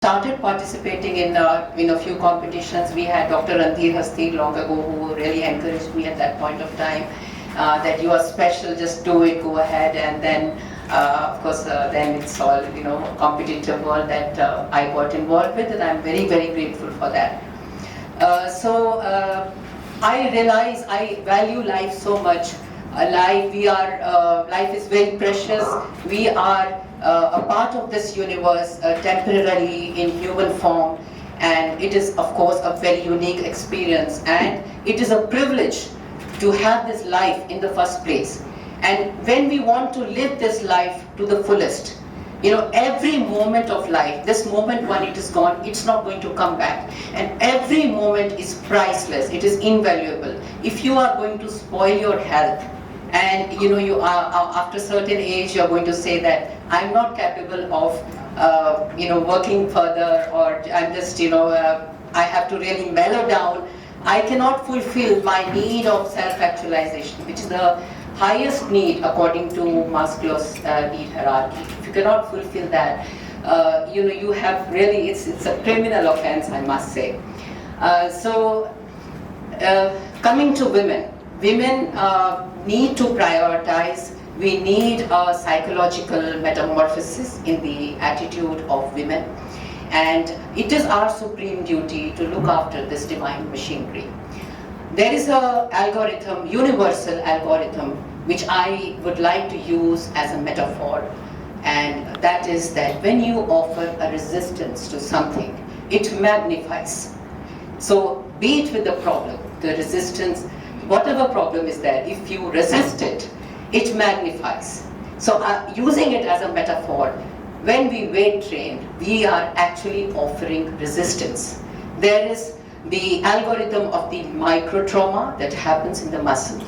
started participating in a few competitions. We had Dr. Randhir Hasti long ago who really encouraged me at that point of time that you are special, just do it, go ahead. And then of course then it's all competitive world that I got involved with, and I'm very, very grateful for that. I realize I value life so much. Life is very precious. We are a part of this universe temporarily in human form, and it is of course a very unique experience, and it is a privilege to have this life in the first place. And when we want to live this life to the fullest, every moment of life, this moment when it is gone, it's not going to come back, and every moment is priceless, it is invaluable. If you are going to spoil your health, and you are after a certain age, you're going to say that I'm not capable of working further, or I'm just I have to really mellow down. I cannot fulfill my need of self-actualization, which is the highest need according to Maslow's need hierarchy. If you cannot fulfill that, you have really, it's a criminal offense, I must say. Coming to women need to prioritize. We need a psychological metamorphosis in the attitude of women, and it is our supreme duty to look after this divine machinery. There is a algorithm, universal algorithm, which I would like to use as a metaphor, and that is that when you offer a resistance to something, it magnifies. So be it with the problem, the resistance, whatever problem is there, if you resist it, it magnifies. So using it as a metaphor, when we weight train, we are actually offering resistance. There is the algorithm of the micro-trauma that happens in the muscle,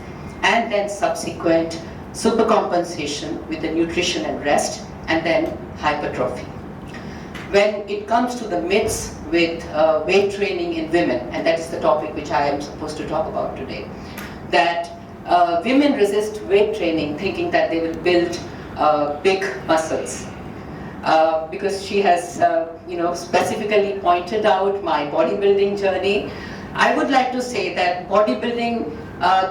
and then subsequent supercompensation with the nutrition and rest, and then hypertrophy. When it comes to the myths with weight training in women, and that is the topic which I am supposed to talk about today, that women resist weight training thinking that they will build big muscles. Because she has specifically pointed out my bodybuilding journey, I would like to say that bodybuilding,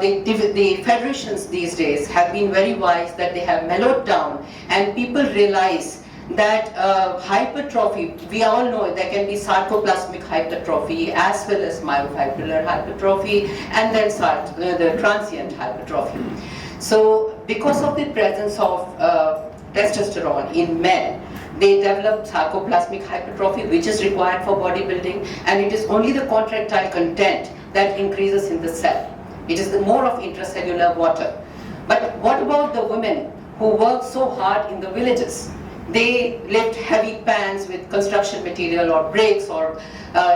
the federations these days have been very wise, that they have mellowed down, and people realize that hypertrophy, we all know there can be sarcoplasmic hypertrophy as well as myofibrillar hypertrophy, and then the transient hypertrophy. So because of the presence of testosterone in men, they develop sarcoplasmic hypertrophy, which is required for bodybuilding, and it is only the contractile content that increases in the cell. It is the more of intracellular water. But what about the women who work so hard in the villages? They lift heavy pans with construction material or bricks, or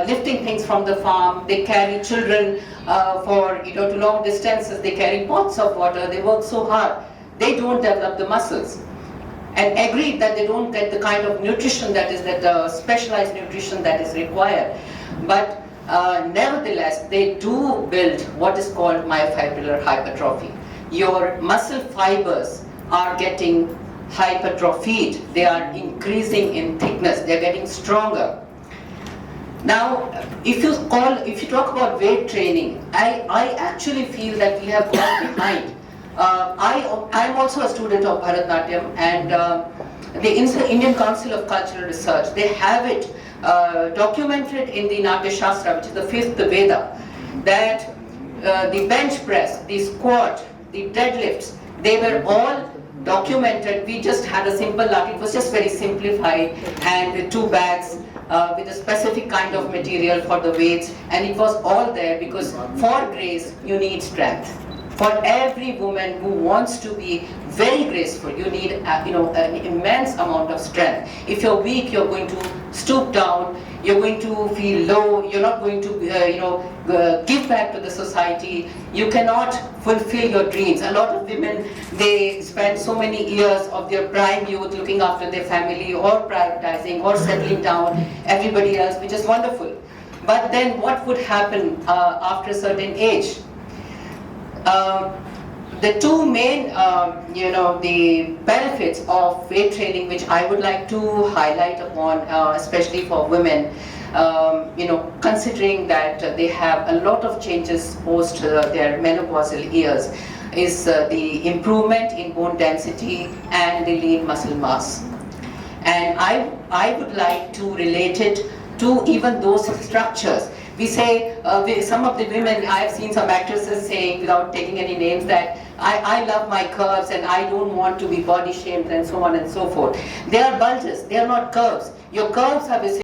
lifting things from the farm. They carry children for to long distances. They carry pots of water. They work so hard. They don't develop the muscles. And agreed that they don't get the kind of nutrition specialized nutrition that is required. But nevertheless, they do build what is called myofibrillar hypertrophy. Your muscle fibers are getting hypertrophied. They are increasing in thickness. They are getting stronger. Now, if you talk about weight training, I actually feel that we have gone behind. I'm also a student of Bharatanatyam, and the Indian Council of Cultural Research, they have it documented in the Natya Shastra, which is the fifth Veda, that the bench press, the squat, the deadlifts, they were all documented. We just had a simple lat. It was just very simplified, and with 2 bags with a specific kind of material for the weights, and it was all there, because for grace you need strength. For every woman who wants to be very graceful, you need an immense amount of strength. If you're weak, you're going to stoop down, you're going to feel low, you're not going to give back to the society, you cannot fulfill your dreams. A lot of women, they spend so many years of their prime youth looking after their family, or prioritizing, or settling down everybody else, which is wonderful. But then what would happen after a certain age? The two main, the benefits of weight training, which I would like to highlight upon, especially for women, considering that they have a lot of changes post their menopausal years, is the improvement in bone density and the lean muscle mass. And I would like to relate it to even those structures. We say, some of the women, I have seen some actresses saying, without taking any names, that I love my curves and I don't want to be body shamed and so on and so forth. They are bulges, they are not curves. Your curves have